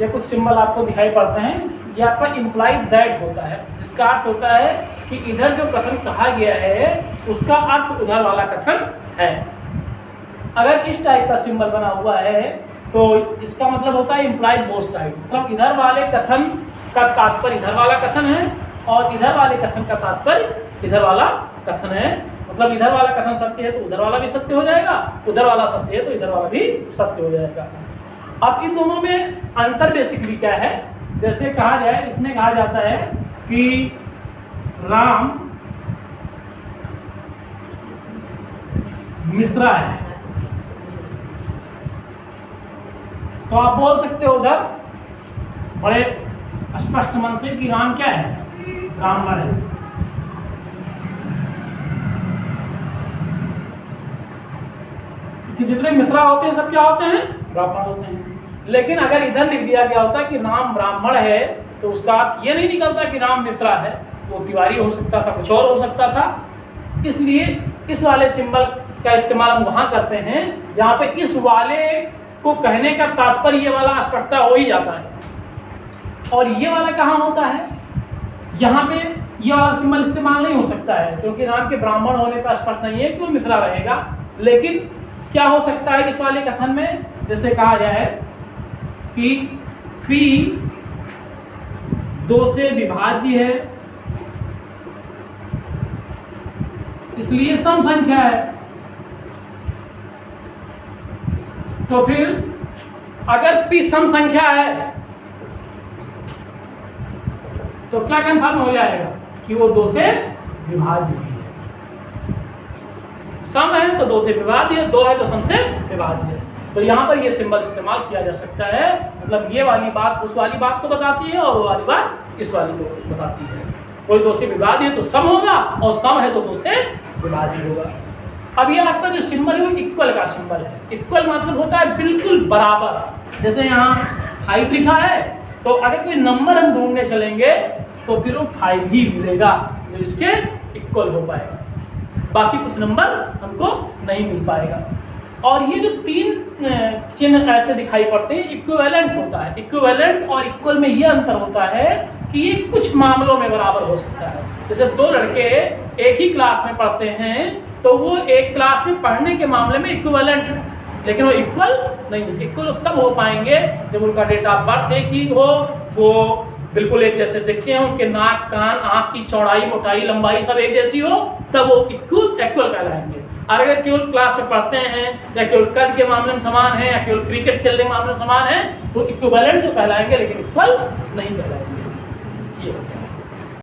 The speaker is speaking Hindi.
ये कुछ सिंबल आपको दिखाई पड़ते हैं, ये आपका इम्प्लाइड दैट होता है, जिसका अर्थ होता है कि इधर जो कथन कहा गया है उसका अर्थ उधर वाला कथन है। अगर इस टाइप का सिंबल बना हुआ है तो इसका मतलब होता है इम्प्लाइड बोथ साइड, मतलब इधर वाले कथन का तात्पर्य इधर वाला कथन है और इधर वाले कथन का तात्पर्य इधर वाला कथन है। मतलब इधर वाला कथन सत्य है तो उधर वाला भी सत्य हो जाएगा, उधर वाला सत्य है तो इधर वाला भी सत्य हो जाएगा। अब इन दोनों में अंतर बेसिकली क्या है, जैसे कहा जाए, इसमें कहा जाता है कि राम मिश्रा है, तो आप बोल सकते हो उधर बड़े स्पष्ट मन से कि राम क्या है, ब्राह्मण है। कि जितने मिश्रा होते हैं सब क्या होते हैं, ब्राह्मण होते हैं। लेकिन अगर इधर लिख दिया गया होता कि राम ब्राह्मण है तो उसका अर्थ ये नहीं निकलता कि राम मिश्रा है, वो तिवारी हो सकता था, कुछ और हो सकता था। इसलिए इस वाले सिंबल का इस्तेमाल हम वहां करते हैं जहां पे इस वाले को कहने का तात्पर्य ये वाला स्पष्टता हो ही जाता है। और ये वाला कहाँ होता है, यहाँ पे ये वाला सिंबल इस्तेमाल नहीं हो सकता है क्योंकि राम के ब्राह्मण होने का स्पष्ट नहीं है कि वो मिश्रा रहेगा। लेकिन क्या हो सकता है इस वाले कथन में, जैसे कहा जाए कि P 2 से विभाज्य है इसलिए सम संख्या है। तो फिर अगर P सम संख्या है तो क्या कंफर्म हो जाएगा कि वो 2 से विभाज्य भी है। सम है तो 2 से विभाज्य, 2 है तो सम से विभाज्य है। तो यहाँ पर ये सिंबल इस्तेमाल किया जा सकता है। मतलब ये वाली बात उस वाली बात को बताती है और वो वाली बात इस वाली को बताती है। कोई 2 से विभाज्य है तो सम होगा और सम है तो 2 से विभाज्य होगा। अब ये आपका जो सिंबल है वो इक्वल का सिंबल है। इक्वल मतलब होता है बिल्कुल बराबर। जैसे यहाँ 5 लिखा है तो अगर कोई नंबर हम ढूंढने चलेंगे तो फिर वो 5 ही मिलेगा जो इसके इक्वल हो पाएगा, बाकी कुछ नंबर हमको नहीं मिल पाएगा। और ये जो 3 चिन्ह ऐसे दिखाई पड़ते हैं इक्विवेलेंट होता है। इक्विवेलेंट और इक्वल में ये अंतर होता है कि ये कुछ मामलों में बराबर हो सकता है। जैसे 2 लड़के एक ही क्लास में पढ़ते हैं तो वो एक क्लास में पढ़ने के मामले में इक्विवेलेंट है, लेकिन वो इक्वल नहीं है। इक्वल तब हो पाएंगे जब उनका डेट ऑफ बर्थ एक ही हो, वो बिल्कुल एक जैसे दिखते हैं, उनके नाक, कान, आँख की चौड़ाई, मोटाई, लंबाई सब एक जैसी हो, तब वो इक्वल कहलाएंगे। और अगर केवल क्लास में पढ़ते हैं या केवल कद के मामले में समान है या केवल क्रिकेट खेलने के मामले में समान है तो इक्विवेलेंट तो कहलाएंगे लेकिन इक्वल नहीं कहलाएंगे।